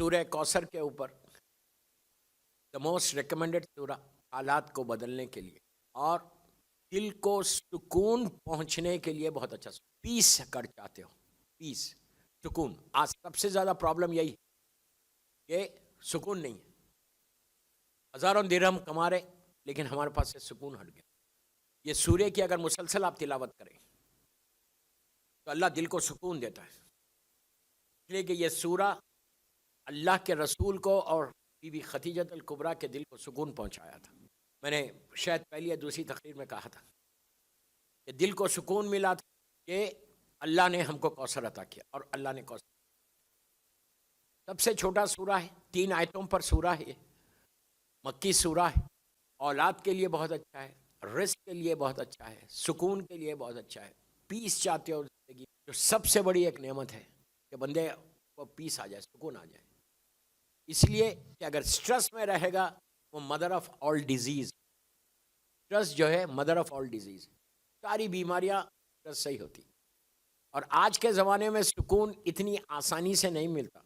سورہ کوثر کے اوپر دا موسٹ ریکمینڈڈ سورہ حالات کو بدلنے کے لیے اور دل کو سکون پہنچنے کے لیے بہت اچھا پیس کر چاہتے ہو، پیس، سکون. آج سب سے زیادہ پرابلم یہی ہے کہ سکون نہیں ہے. ہزاروں درہم کما رہے لیکن ہمارے پاس سے سکون ہٹ گیا. یہ سورہ کی اگر مسلسل آپ تلاوت کریں تو اللہ دل کو سکون دیتا ہے. اس لیے کہ یہ سورہ اللہ کے رسول کو اور بی بی خدیجہ الکبریٰ کے دل کو سکون پہنچایا تھا. میں نے شاید پہلی یا دوسری تقریر میں کہا تھا کہ دل کو سکون ملا تھا کہ اللہ نے ہم کو کوثر عطا کیا، اور اللہ نے کوثر. سب سے چھوٹا سورہ ہے، 3 آیتوں پر سورہ ہے، مکی سورہ ہے. اولاد کے لیے بہت اچھا ہے، رزق کے لیے بہت اچھا ہے، سکون کے لیے بہت اچھا ہے. پیس چاہتے ہو زندگی، جو سب سے بڑی ایک نعمت ہے کہ بندے کو پیس آ جائے، سکون آ جائے. اس لیے کہ اگر سٹریس میں رہے گا وہ mother of all disease. Stress جو ہے مدر آف آل ڈیزیز، ساری بیماریاں سٹریس سے ہی ہوتی. اور آج کے زمانے میں سکون اتنی آسانی سے نہیں ملتا.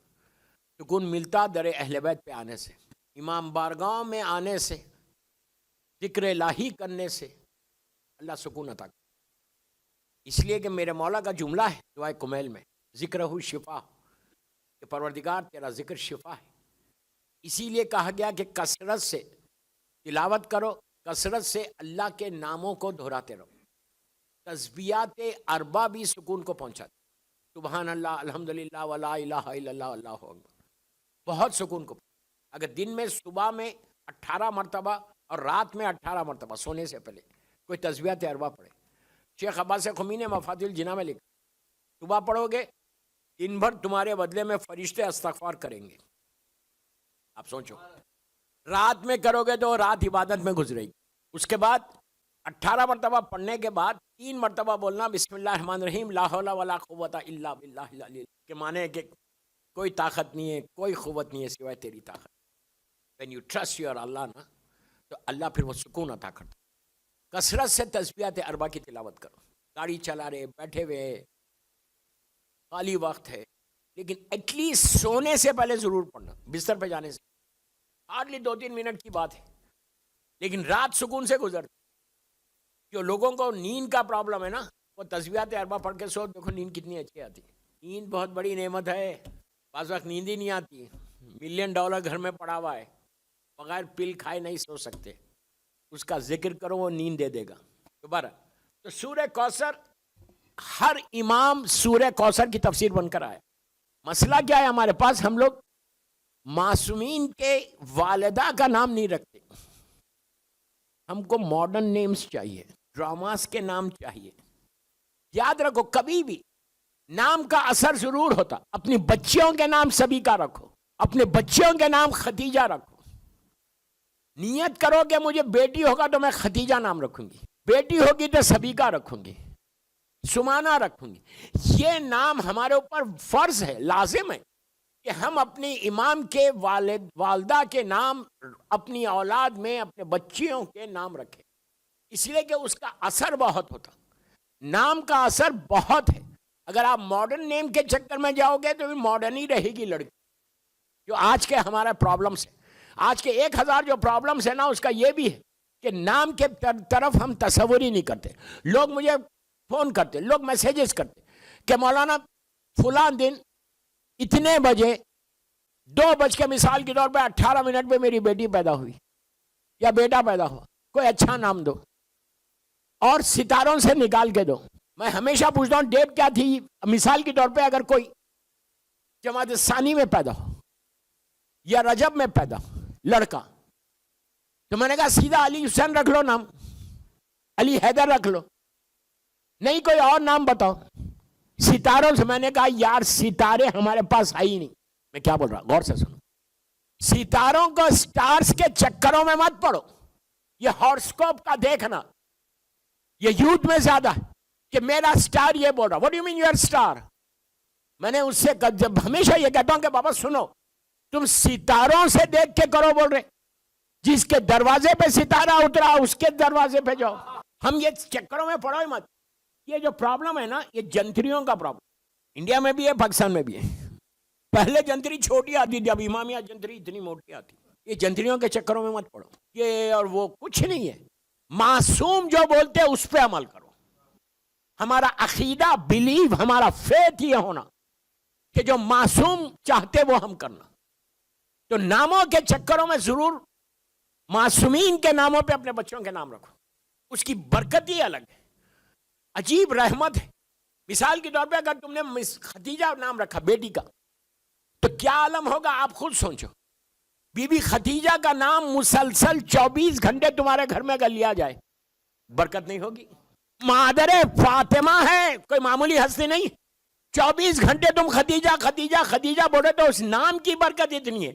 سکون ملتا در اہل بیت پہ آنے سے، امام بارگاہ میں آنے سے، ذکر الہی کرنے سے اللہ سکون عطا کرتا. اس لیے کہ میرے مولا کا جملہ ہے دعائے کمیل میں، ذکرہ شفا، کہ پروردگار تیرا ذکر شفا ہے. اسی لیے کہا گیا کہ کثرت سے تلاوت کرو، کثرت سے اللہ کے ناموں کو دہراتے رہو. تسبیحات اربع بھی سکون کو پہنچاتے. سبحان اللہ، الحمدللہ، ولا الہ الا اللہ، اللہ اکبر، بہت سکون کو. اگر دن میں صبح میں 18 مرتبہ اور رات میں 18 مرتبہ سونے سے پہلے کوئی تسبیحات اربع پڑھے. شیخ عباس خمی نے مفاتیح الجناح میں لکھا، صبح پڑھو گے دن بھر تمہارے بدلے میں فرشتے استغفار کریں گے. آپ سوچو، رات میں کرو گے تو رات عبادت میں گزرے گی. اس کے بعد 18 مرتبہ پڑھنے کے بعد 3 مرتبہ بولنا بسم اللہ الرحمن الرحیم، لا حول ولا قوت الا باللہ العلی، کے معنی ہے کہ کوئی طاقت نہیں ہے، کوئی قوت نہیں ہے سوائے تیری طاقت. when you trust your اللہ نا، تو اللہ پھر وہ سکون عطا کرتا. کثرت سے تسبیحات اربع کی تلاوت کرو. گاڑی چلا رہے، بیٹھے ہوئے، خالی وقت ہے، لیکن ایٹ لیسٹ سونے سے پہلے ضرور پڑھنا. بستر پہ جانے سے ہارڈلی 2-3 منٹ کی بات ہے، لیکن رات سکون سے گزرتی. جو لوگوں کو نیند کا پرابلم ہے نا، وہ تسبیحات اربع پڑھ کے سو، دیکھو نیند کتنی اچھی آتی. نیند بہت بڑی نعمت ہے. بعض وقت نیند ہی نہیں آتی، $1 ملین گھر میں پڑا ہوا ہے، بغیر پل کھائے نہیں سو سکتے. اس کا ذکر کرو، وہ نیند دے دے گا. دوبارہ تو سورہ کوثر، ہر امام سورہ کوثر کی تفسیر بن کر آیا. مسئلہ کیا ہے ہمارے پاس؟ ہم لوگ معصومین کے والدہ کا نام نہیں رکھتے. ہم کو ماڈرن نیمز چاہیے، ڈراماز کے نام چاہیے. یاد رکھو، کبھی بھی نام کا اثر ضرور ہوتا. اپنی بچیوں کے نام سبھی کا رکھو، اپنے بچیوں کے نام خدیجہ رکھو. نیت کرو کہ مجھے بیٹی ہوگا تو میں خدیجہ نام رکھوں گی، بیٹی ہوگی تو سبھی کا رکھوں گی، سمانہ رکھوں گی. یہ نام ہمارے اوپر فرض ہے، لازم ہے کہ ہم اپنی امام کے والدہ کے نام اپنی اولاد میں، اپنے بچیوں کے نام رکھیں. اس لیے کہ اس کا اثر بہت ہوتا. نام کا اثر بہت ہے. اگر آپ ماڈرن نیم کے چکر میں جاؤ گے تو ماڈرن ہی رہے گی لڑکی. جو آج کے ہمارا پرابلمس ہے، آج کے 1000 جو پرابلمس ہیں نا، اس کا یہ بھی ہے کہ نام کے طرف ہم تصور ہی نہیں کرتے. لوگ مجھے فون کرتے، لوگ میسیجز کرتے کہ مولانا فلاں دن اتنے بجے 2 بج کے مثال کے طور پہ 18 منٹ پہ میری بیٹی پیدا ہوئی یا بیٹا پیدا ہوا، کوئی اچھا نام دو اور ستاروں سے نکال کے دو. میں ہمیشہ پوچھتا ہوں ڈیٹ کیا تھی. مثال کے طور پہ اگر کوئی جماعت ثانی میں پیدا ہو یا رجب میں پیدا ہو لڑکا، تو میں نے کہا سیدھا علی حسین رکھ لو، نام علی حیدر رکھ لو، نہیں کوئی اور نام بتاؤ. ستاروں سے میں نے کہا یار ستارے ہمارے پاس آئی نہیں. میں کیا بول رہا، غور سے سنو. ستاروں کو سٹارز کے چکروں میں مت پڑو. یہ ہارسکوپ کا دیکھنا یہ یوتھ میں زیادہ ہے کہ میرا سٹار یہ بول رہا. What do you mean your star؟ میں نے اس سے جب ہمیشہ یہ کہتا ہوں کہ بابا سنو، تم ستاروں سے دیکھ کے کرو بول رہے. جس کے دروازے پہ ستارہ اترا اس کے دروازے پہ جاؤ. ہم یہ چکروں میں پڑو ہی مت. یہ جو پرابلم ہے نا، یہ جنتریوں کا پرابلم انڈیا میں بھی ہے، پاکستان میں بھی ہے. پہلے جنتری چھوٹی آتی تھی، اب امامیہ جنتری اتنی موٹی آتی. یہ جنتریوں کے چکروں میں مت پڑو، یہ اور وہ کچھ نہیں ہے. معصوم جو بولتے اس پہ عمل کرو. ہمارا عقیدہ، بلیو، ہمارا فیتھ یہ ہونا کہ جو معصوم چاہتے وہ ہم کرنا. تو ناموں کے چکروں میں ضرور معصومین کے ناموں پہ اپنے بچوں کے نام رکھو، اس کی برکت ہی الگ ہے، عجیب رحمت ہے. مثال کے طور پہ اگر تم نے خدیجہ نام رکھا بیٹی کا تو کیا عالم ہوگا آپ خود سوچو. بی بی خدیجہ کا نام مسلسل 24 گھنٹے تمہارے گھر میں اگر لیا جائے برکت نہیں ہوگی؟ مادر فاطمہ ہے، کوئی معمولی ہستی نہیں. 24 گھنٹے تم خدیجہ خدیجہ خدیجہ بولے تو اس نام کی برکت اتنی ہے.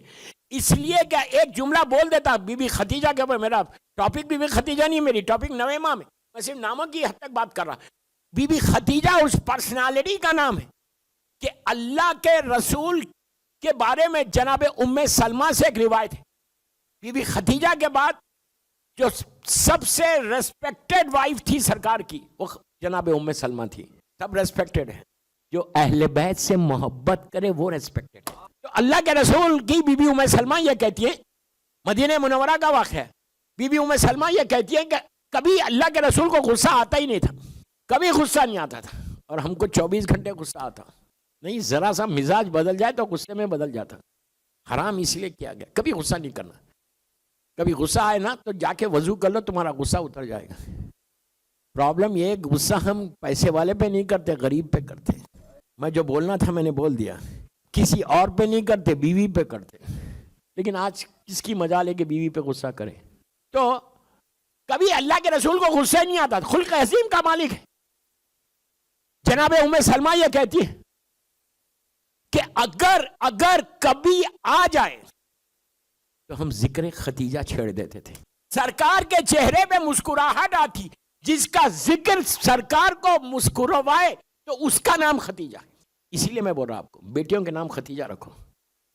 اس لیے کہ ایک جملہ بول دیتا بی بی خدیجہ کے اوپر، میرا ٹاپک بی بی خدیجہ نہیں، میری ٹاپک نوے ماہ میں، میں صرف ناموں کی حد تک بات کر رہا. بی بی خدیجہ اس پرسنالٹی کا نام ہے کہ اللہ کے رسول کے بارے میں جناب ام سلمہ سے ایک روایت ہے. بی بی خدیجہ کے بعد جو سب سے ریسپیکٹڈ وائف تھی سرکار کی وہ جناب ام سلمہ تھی. سب ریسپیکٹڈ ہے، جو اہل بیت سے محبت کرے وہ ریسپیکٹڈ ہے. تو اللہ کے رسول کی بی بی ام سلمہ یہ کہتی ہے، مدینہ منورہ کا واقعہ ہے، بی بی ام سلمہ یہ کہتی ہے کہ کبھی اللہ کے رسول کو غصہ آتا ہی نہیں تھا، کبھی غصہ نہیں آتا تھا، اور ہم کو 24 گھنٹے غصہ آتا نہیں. ذرا سا مزاج بدل جائے تو غصے میں بدل جاتا. حرام اس لیے کیا گیا، کبھی غصہ نہیں کرنا. کبھی غصہ آئے نا تو جا کے وضو کر لو، تمہارا غصہ اتر جائے گا. پرابلم یہ غصہ ہم پیسے والے پہ نہیں کرتے، غریب پہ کرتے. میں جو بولنا تھا میں نے بول دیا. کسی اور پہ نہیں کرتے، بیوی پہ کرتے. لیکن آج کس کی مجال ہے کہ بیوی پہ غصہ کرے؟ تو کبھی اللہ کے رسول کو غصہ نہیں آتا، خلق عظیم کا مالک ہے. جناب ام سلمہ یہ کہتی ہے کہ اگر کبھی آ جائے تو ہم ذکر خدیجہ چھیڑ دیتے تھے. سرکار کے چہرے پہ مسکراہٹ آتی، جس کا ذکر سرکار کو مسکروائے تو اس کا نام خدیجہ ہے. اسی لیے میں بول رہا آپ کو بیٹیوں کے نام خدیجہ رکھو،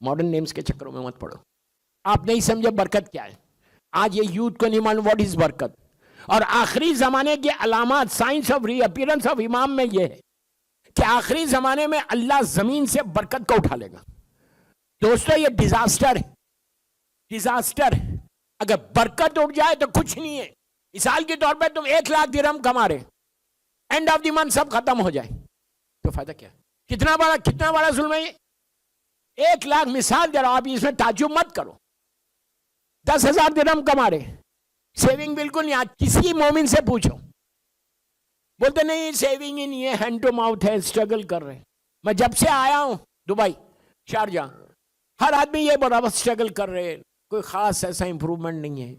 ماڈرن نیمز کے چکروں میں مت پڑو. آپ نہیں سمجھے برکت کیا ہے. آج یہ یوتھ کو نہیں معلوم واٹ از برکت. اور آخری زمانے کی علامات science of reappearance of امام میں یہ ہے کہ آخری زمانے میں اللہ زمین سے برکت کو اٹھا لے گا. دوستو یہ ڈیزاسٹر ہے، ڈیزاسٹر ہے. اگر برکت اٹھ جائے تو کچھ نہیں ہے. مثال کے طور پہ تم 1 لاکھ درہم کما رہے، اینڈ آف دی منتھ سب ختم ہو جائے تو فائدہ کیا؟ کتنا بڑا ظلم ہے یہ. 1 لاکھ مثال دے رہا ہوں، آپ اس میں تعجب مت کرو. 10,000 درہم کما رہے، سیونگ بالکل نہیں. آج کسی مومن سے پوچھو، بولتے نہیں سیونگ ہی نہیں ہے، ہینڈ ٹو ماؤتھ ہے، اسٹرگل کر رہے. میں جب سے آیا ہوں دبئی شارجہ، ہر آدمی یہ بول رہا بس اسٹرگل کر رہے، کوئی خاص ایسا امپروومنٹ نہیں ہے.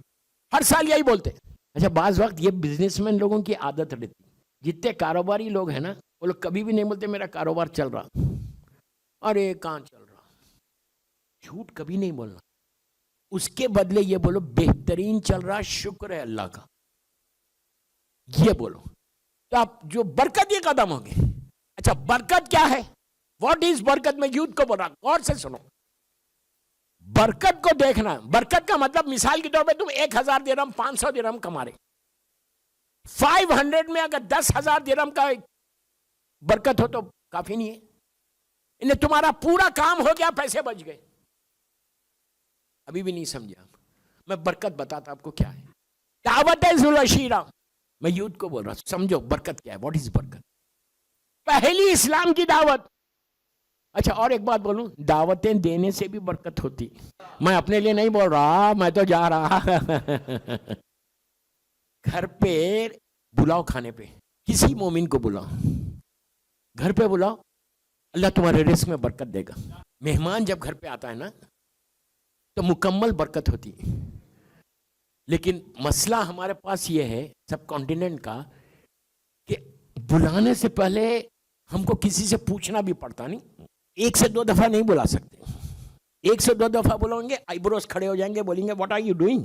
ہر سال یہی بولتے. اچھا بعض وقت یہ بزنس مین لوگوں کی عادت رہتی، جتنے کاروباری لوگ ہیں نا وہ لوگ کبھی بھی نہیں بولتے میرا کاروبار چل رہا، ارے کہاں چل رہا. جھوٹ کبھی نہیں بولنا. اس کے بدلے یہ بولو بہترین چل رہا، شکر ہے اللہ کا، یہ بولو تو آپ جو برکت یہ قدم ہوگی. اچھا برکت کیا ہے؟ واٹ از برکت؟ میں یوتھ کو بول رہا، غور سے سنو. برکت کو دیکھنا. برکت کا مطلب مثال کے طور پہ تم 1,000 درہم 500 درہم کما رہے، 500 میں اگر 10,000 درہم کا برکت ہو تو کافی نہیں ہے. انہیں تمہارا پورا کام ہو گیا، پیسے بچ گئے. ابھی بھی نہیں سمجھا. میں برکت بتاتا آپ کو کیا ہے. دعوت ذوالعشیرہ میں یوتھ کو بول رہا ہوں، سمجھو برکت کیا ہے. واٹ از برکت؟ پہلی اسلام کی دعوت. اچھا اور ایک بات بولوں، دعوتیں دینے سے بھی برکت ہوتی. میں اپنے لیے نہیں بول رہا، میں تو جا رہا. گھر پہ بلاؤ، کھانے پہ کسی مومن کو بلاؤ، گھر پہ بلاؤ، اللہ تمہارے رزق میں برکت دے گا. مہمان جب گھر پہ آتا ہے نا تو مکمل برکت ہوتی ہے. لیکن مسئلہ ہمارے پاس یہ ہے سب کانٹیننٹ کا کہ بلانے سے پہلے ہم کو کسی سے پوچھنا بھی پڑتا. نہیں 1 سے 2 دفعہ نہیں بلا سکتے. 1 سے 2 دفعہ بلاؤں گے آئی بروز کھڑے ہو جائیں گے، بولیں گے واٹ آر یو ڈوئنگ.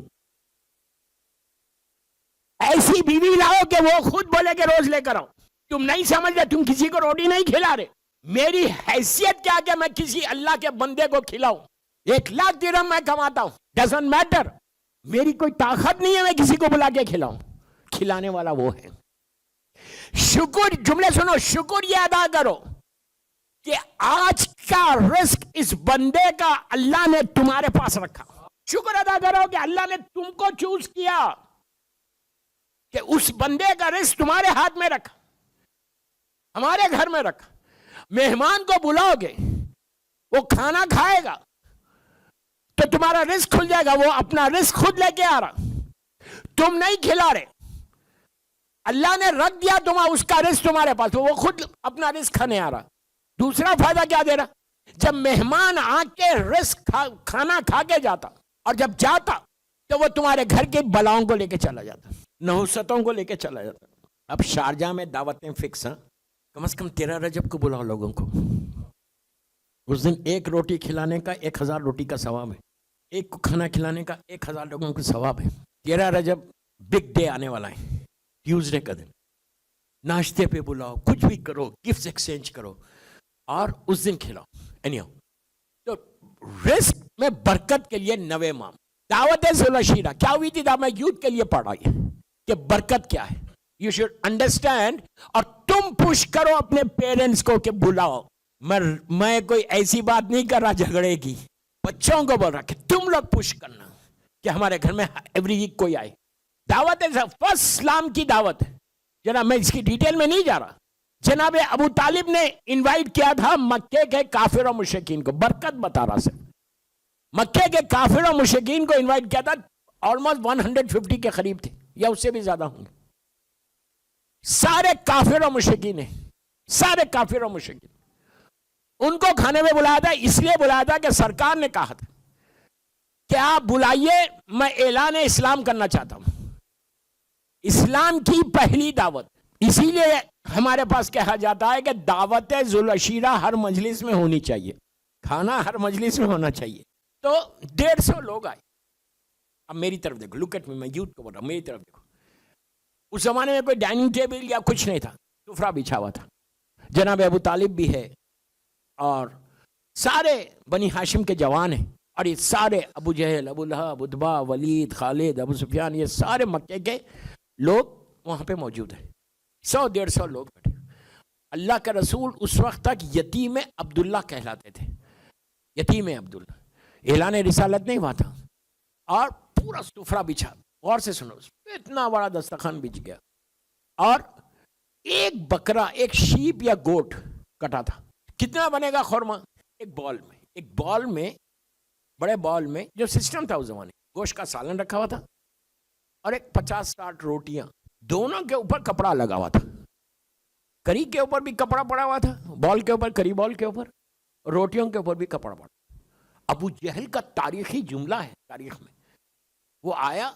ایسی بیوی لاؤ کہ وہ خود بولے کہ روز لے کر آؤ. تم نہیں سمجھ رہے، تم کسی کو روٹی نہیں کھلا رہے. میری حیثیت کیا کہ میں کسی اللہ کے بندے کو کھلاؤں. 1 لاکھ درہم میں کماتا ہوں، ڈزنٹ میٹر. میری کوئی طاقت نہیں ہے میں کسی کو بلا کے کھلاؤں. کھلانے والا وہ ہے. شکر، جملے سنو، شکر یہ ادا کرو کہ آج کا رزق اس بندے کا اللہ نے تمہارے پاس رکھا. شکر ادا کرو کہ اللہ نے تم کو چوز کیا کہ اس بندے کا رزق تمہارے ہاتھ میں رکھا, ہمارے گھر میں رکھا. مہمان کو بلاؤ گے, وہ کھانا کھائے گا تو تمہارا رزق کھل جائے گا. وہ اپنا رزق خود لے کے آ رہا, تم نہیں کھلا رہے. اللہ نے رکھ دیا اس کا رزق تمہارے پاس, وہ خود اپنا رزق کھانے آ رہا. دوسرا فائدہ کیا دے رہا, جب مہمان آ کے رزق کھانا کھا کے جاتا, اور جب جاتا تو وہ تمہارے گھر کے بلاؤں کو لے کے چلا جاتا, نحوستوں کو لے کے چلا جاتا. اب شارجہ میں دعوتیں فکس ہیں, کم از کم 13 رجب کو بلاؤ لوگوں کو. اس دن ایک روٹی کھلانے کا 1000 روٹی کا ثواب ہے, ایک کو کھانا کھلانے کا 1000 لوگوں کا ثواب ہے. 13 رجب بگ ڈے آنے والا ہے, ٹیوزڈے کا دن. ناشتے پہ بلاؤ, کچھ بھی کرو, گفٹ ایکسچینج کرو اور اس دن کھلاؤ. تو رزق میں برکت کے لیے 9 ماہ دعوت ذوالعشیرہ کیا ہوئی تھی. میں یوتھ کے لیے پڑھا کہ برکت کیا ہے, یو شوڈ انڈرسٹینڈ. اور تم پش کرو اپنے پیرنٹس کو کہ بلاؤ. میں کوئی ایسی بات نہیں کر رہا جھگڑے کی, بچوں کو بول رہا کہ تم لوگ پش کرنا کہ ہمارے گھر میں ایوری ویک کوئی آئے. دعوت فرسٹ اسلام کی دعوت ہے جناب, میں اس کی ڈیٹیل میں نہیں جا رہا. جناب ابو طالب نے انوائٹ کیا تھا مکے کے کافر و مشرکین کو, برکت بتا رہا سے. مکے کے کافر و مشرکین کو انوائٹ کیا تھا, آلموسٹ 150 کے قریب تھے یا اس سے بھی زیادہ ہوں گے. سارے کافر و مشرکین ہیں, سارے کافر و مشرکین. ان کو کھانے میں بلایا تھا, اس لیے بلایا تھا کہ سرکار نے کہا تھا کہ آپ بلائیے, میں اعلان اسلام کرنا چاہتا ہوں. اسلام کی پہلی دعوت. اسی لیے ہمارے پاس کہا جاتا ہے کہ دعوت ذوالعشیرہ ہر مجلس میں ہونی چاہیے, کھانا ہر مجلس میں ہونا چاہیے. تو 150 لوگ آئے. اب میری طرف دیکھو, لک ایٹ می, میں یوتھ کو بول رہا ہوں, میری طرف دیکھو. اس زمانے میں کوئی ڈائننگ ٹیبل یا کچھ نہیں تھا, سفرہ بچھا ہوا تھا. جناب ابو طالب بھی ہے اور سارے بنی ہاشم کے جوان ہیں, اور یہ سارے ابو جہل, ابو لہب, عتبہ, ولید, خالد, ابو سفیان, یہ سارے مکے کے لوگ وہاں پہ موجود ہیں. 100-150 لوگ بیٹھے. اللہ کا رسول اس وقت تک یتیم عبداللہ کہلاتے تھے, یتیم عبداللہ. اعلان رسالت نہیں ہوا تھا, اور پورا سفرہ بچھا. غور سے سنو, اتنا بڑا دسترخوان بچ گیا, اور ایک بکرا, ایک شیپ یا گوٹ کٹا تھا. کتنا بنے گا خورما؟ ایک بال میں بڑے بال میں جو سسٹم تھا اس زمانے, گوشت کا سالن رکھا ہوا تھا, اور ایک 50-60 روٹیاں, دونوں کے اوپر کپڑا لگا ہوا تھا. کری کے اوپر بھی کپڑا پڑا ہوا تھا, بال کے اوپر, کری بال کے اوپر, روٹیوں کے اوپر بھی کپڑا پڑا. ابو جہل کا تاریخی جملہ ہے تاریخ میں. وہ آیا,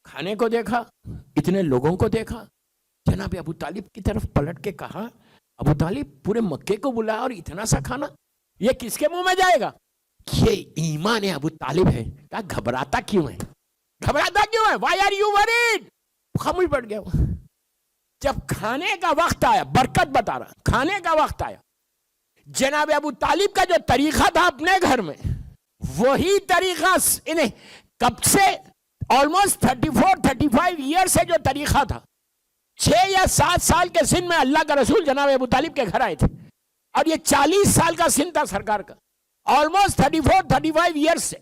کھانے کو دیکھا, اتنے لوگوں کو دیکھا, جناب ابو طالب کی طرف پلٹ کے کہا, ابو طالب پورے مکے کو بلایا اور اتنا سا کھانا, یہ کس کے منہ میں جائے گا؟ یہ ایمان ابو طالب ہے. کہا گھبراتا کیوں ہے, گھبراتا کیوں ہے, why are you worried؟ خاموش پڑ گیا. جب کھانے کا وقت آیا, برکت بتا رہا, کھانے کا وقت آیا, جناب ابو طالب کا جو طریقہ تھا اپنے گھر میں, وہی طریقہ انہیں کب سے آلموسٹ 34-35 ایئر سے جو طریقہ تھا, 6 یا 7 سال کے سن میں اللہ کا رسول جناب ابو طالب کے گھر آئے تھے, اور یہ 40 سال کا سن تھا سرکار کا. آلموسٹ 34-35 ایئر سے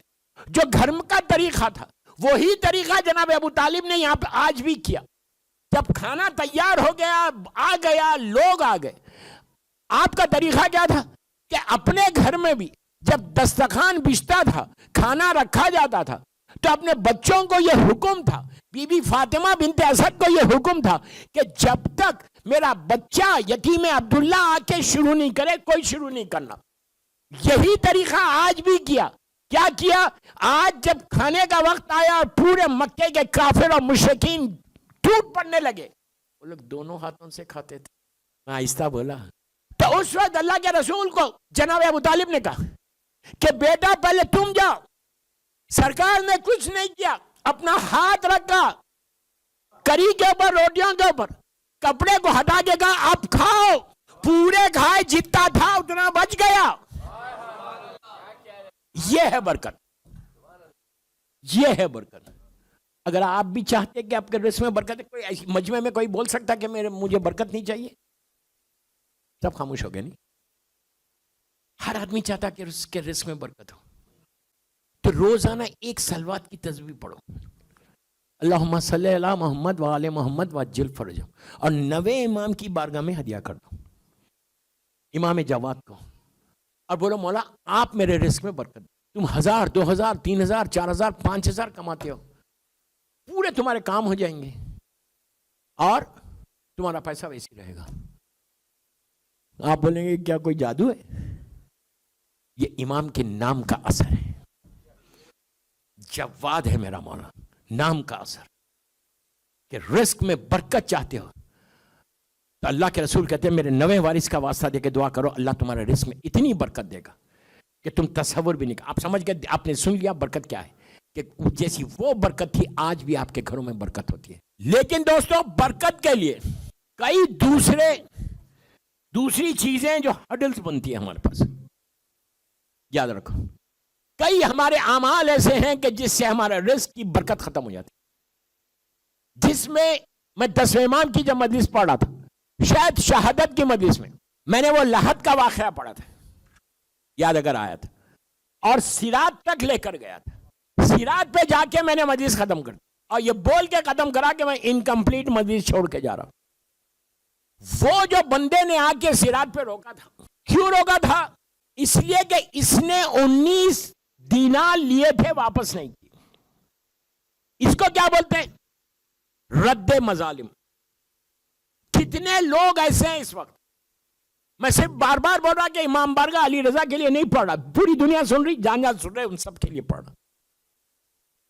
جو گھر کا طریقہ تھا, وہی طریقہ جناب ابو طالب نے یہاں پہ آج بھی کیا. جب کھانا تیار ہو گیا, آ گیا, لوگ آ گئے, آپ کا طریقہ کیا تھا کہ اپنے گھر میں بھی جب دسترخوان بچھتا تھا, کھانا رکھا جاتا تھا, تو اپنے بچوں کو یہ حکم تھا, بی بی فاطمہ بنت اسد کو یہ حکم تھا کہ جب تک میرا بچہ یتیم عبداللہ آ کے شروع نہیں کرے, کوئی شروع نہیں کرنا. یہی طریقہ آج بھی کیا. کیا کیا؟ آج جب کھانے کا وقت آیا اور پورے مکے کے کافر اور مشرکین ٹوٹ پڑنے لگے, وہ لوگ دونوں ہاتھوں سے کھاتے تھے. میں آہستہ بولا, تو اس وقت اللہ کے رسول کو جناب ابو طالب نے کہا کہ بیٹا پہلے تم جاؤ. سرکار نے کچھ نہیں کیا, اپنا ہاتھ رکھا کری کے اوپر, روٹیوں کے اوپر, کپڑے کو ہٹا کے کہا اب کھاؤ. پورے کھائے, جتنا تھا اتنا بچ گیا. یہ ہے برکت, یہ ہے برکت. اگر آپ بھی چاہتے کہ آپ کے رزق میں برکت ہے, کوئی ایسی مجمع میں کوئی بول سکتا کہ مجھے برکت نہیں چاہیے؟ سب خاموش ہو گئے نہیں. ہر آدمی چاہتا کہ اس کے رزق میں برکت ہو. تو روزانہ ایک صلوات کی تسبیح پڑھو, اللہم صلی علی محمد وآل محمد وعجل فرجہ, اور 90 امام کی بارگاہ میں ہدیہ کر دو, امام جواد کو, اور بولو مولا آپ میرے رزق میں برکت. تم 1000 2000 3000 4000 5000 کماتے ہو, پورے تمہارے کام ہو جائیں گے اور تمہارا پیسہ ویسے رہے گا. آپ بولیں گے کیا کوئی جادو ہے؟ یہ امام کے نام کا اثر ہے. جواد ہے میرا مولا, نام کا اثر کہ رزق میں برکت چاہتے ہو تو اللہ کے رسول کہتے ہیں میرے 90 وارث کا واسطہ دے کے دعا کرو, اللہ تمہارے رزق میں اتنی برکت دے گا کہ تم تصور بھی نہیں کر. آپ سمجھ گئے, آپ نے سن لیا برکت کیا ہے, کہ جیسی وہ برکت تھی آج بھی آپ کے گھروں میں برکت ہوتی ہے. لیکن دوستو برکت کے لیے کئی دوسری چیزیں جو ہڈلز بنتی ہیں ہمارے پاس, یاد رکھو. کئی ہمارے اعمال ایسے ہیں کہ جس سے ہمارا رزق کی برکت ختم ہو جاتی, جس میں 10ویں امام کی جب مجلس پڑھ رہا تھا, شاید شہادت کی مجلس میں نے وہ لحد کا واقعہ پڑھا تھا, یاد اگر آیا تھا, اور صراط تک لے کر گیا تھا. صراط پہ جا کے میں نے مجلس ختم کر دی, اور یہ بول کے ختم کرا کہ میں انکمپلیٹ مجلس چھوڑ کے جا رہا ہوں. وہ جو بندے نے آ کے صراط پہ روکا تھا, کیوں روکا تھا؟ اس لیے کہ اس نے 19 دینار لیے تھے, واپس نہیں کی. اس کو کیا بولتے ہیں؟ رد مظالم. کتنے لوگ ایسے ہیں اس وقت, میں صرف بار بار بول رہا کہ امام بارگاہ علی رضا کے لیے نہیں پڑھ رہا, پوری دنیا سن رہی, جان سن رہے, ان سب کے لیے پڑھ رہا.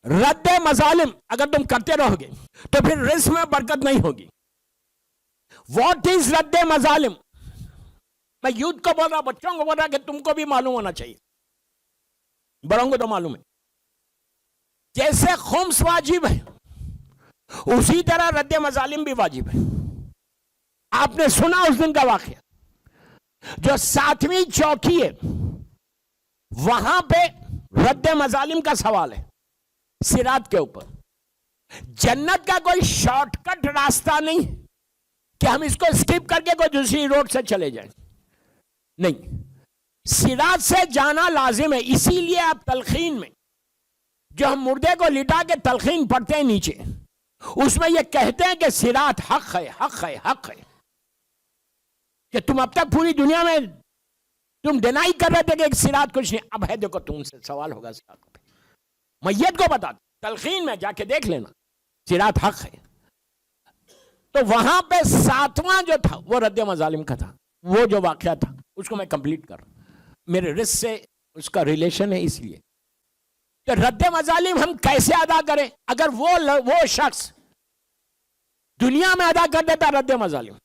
رد مظالم اگر تم کرتے رہو گے تو پھر رزق میں برکت نہیں ہوگی. واٹ از رد مظالم؟ میں یوتھ کو بول رہا, بچوں کو بول رہا کہ تم کو بھی معلوم ہونا چاہیے, بڑوں کو تو معلوم ہے. جیسے خمس واجب ہے اسی طرح رد مظالم بھی واجب ہے. آپ نے سنا اس دن کا واقعہ, جو 7ویں چوکی ہے وہاں پہ رد مظالم کا سوال ہے صراط کے اوپر. جنت کا کوئی شارٹ کٹ راستہ نہیں کہ ہم اس کو اسکپ کر کے کوئی دوسری روڈ سے چلے جائیں, نہیں, صراط سے جانا لازم ہے. اسی لیے آپ تلخین میں جو ہم مردے کو لٹا کے تلخین پڑھتے ہیں نیچے, اس میں یہ کہتے ہیں کہ صراط حق ہے, حق ہے, حق ہے. کہ تم اب تک پوری دنیا میں تم ڈینائی کر رہے تھے کہ ایک صراط کچھ نہیں, اب ہے, دیکھو تم سے سوال ہوگا صراط پہ. میت کو بتا دو, تلخین میں جا کے دیکھ لینا, صراط حق ہے. تو وہاں پہ 7واں جو تھا وہ رد مظالم کا تھا. وہ جو واقعہ تھا اس کو میں کمپلیٹ کر رہا ہوں, میرے رزق سے اس کا ریلیشن ہے. اس لیے کہ رد مظالم ہم کیسے ادا کریں؟ اگر وہ شخص دنیا میں ادا کر دیتا رد مظالم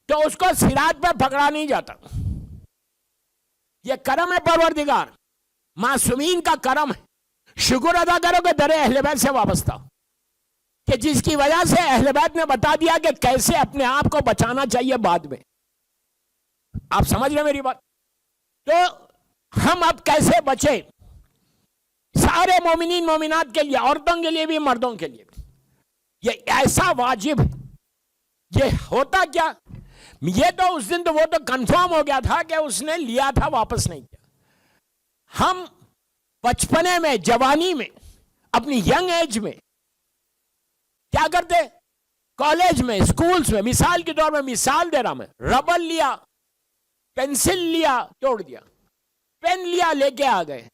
تو اس کو صراط پہ پکڑا نہیں جاتا. یہ کرم ہے پروردگار, معصومین کا کرم ہے. شکر ادا کرو کہ در اہل بیت سے وابستہ, کہ جس کی وجہ سے اہل بیت نے بتا دیا کہ کیسے اپنے آپ کو بچانا چاہیے بعد میں. آپ سمجھ رہے میری بات؟ تو ہم اب کیسے بچیں؟ سارے مومنین مومنات کے لیے, عورتوں کے لیے بھی, مردوں کے لیے بھی, یہ ایسا واجب ہے. یہ ہوتا کیا, یہ تو اس دن تو وہ تو کنفرم ہو گیا تھا کہ اس نے لیا تھا, واپس نہیں کیا. ہم بچپنے میں, جوانی میں, اپنی ینگ ایج میں کیا کرتے؟ کالج میں, سکولز میں, مثال کے طور میں مثال دے رہا میں, ربر لیا, پینسل لیا, توڑ دیا, پین لیا, لے کے آ گئے.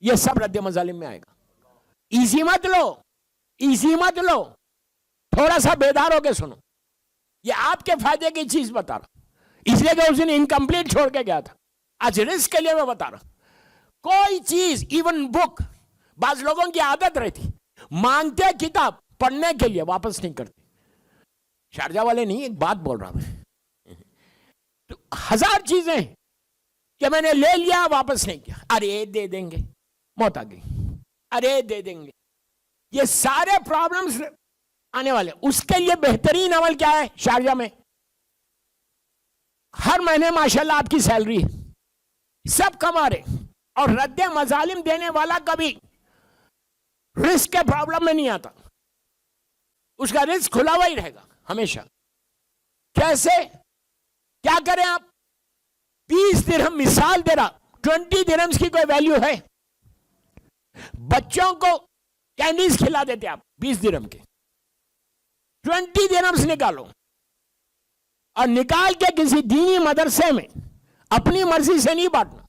یہ سب رد مظالم میں آئے گا. ایزی مت لو, ایزی مت لو, تھوڑا سا بیدار ہو کے سنو. یہ آپ کے فائدے کی چیز بتا رہا, اس لیے کہ اس دن انکمپلیٹ چھوڑ کے گیا تھا. آج رزق کے لیے میں بتا رہا, کوئی چیز, ایون بک, بعض لوگوں کی عادت رہتی مانگتے کتاب پڑھنے کے لیے, واپس نہیں کرتے. شارجہ والے نہیں, ایک بات بول رہا میں, تو 1000 چیزیں کہ میں نے لے لیا, واپس نہیں کیا. ارے دے دیں گے, موت آ گئی, ارے دے دیں گے. یہ سارے پرابلمز آنے والے. اس کے لیے بہترین عمل کیا ہے؟ شارجہ میں ہر مہینے ماشاءاللہ آپ کی سیلری ہے, سب کما رہے, اور رد مظالم دینے والا کبھی رزق کے پرابلم میں نہیں آتا. اس کا رزق کھلا ہوا ہی رہے گا ہمیشہ. کیسے؟ کیا کریں آپ؟ 20 درہم مثال دے رہا, 20 درہمز کی کوئی ویلیو ہے؟ بچوں کو کینڈیز کھلا دیتے آپ 20 درہم کے, 20 درہمز نکالو اور نکال کے کسی دینی مدرسے میں اپنی مرضی سے نہیں بانٹنا.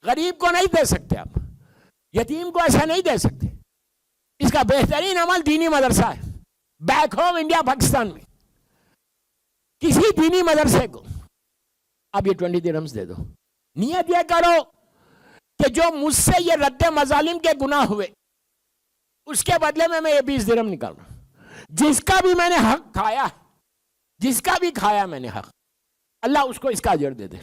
غریب کو نہیں دے سکتے آپ, یتیم کو ایسا نہیں دے سکتے. اس کا بہترین عمل دینی مدرسہ ہے. بیک ہوم انڈیا پاکستان میں کسی دینی مدرسے کو آپ یہ 20 درہمز دے دو. نیت یہ کرو کہ جو مجھ سے یہ رد مظالم کے گناہ ہوئے اس کے بدلے میں یہ 20 درہم نکال رہا ہوں. جس کا بھی میں نے حق کھایا, جس کا بھی کھایا میں نے حق, اللہ اس کو اس کا اجر دے دے.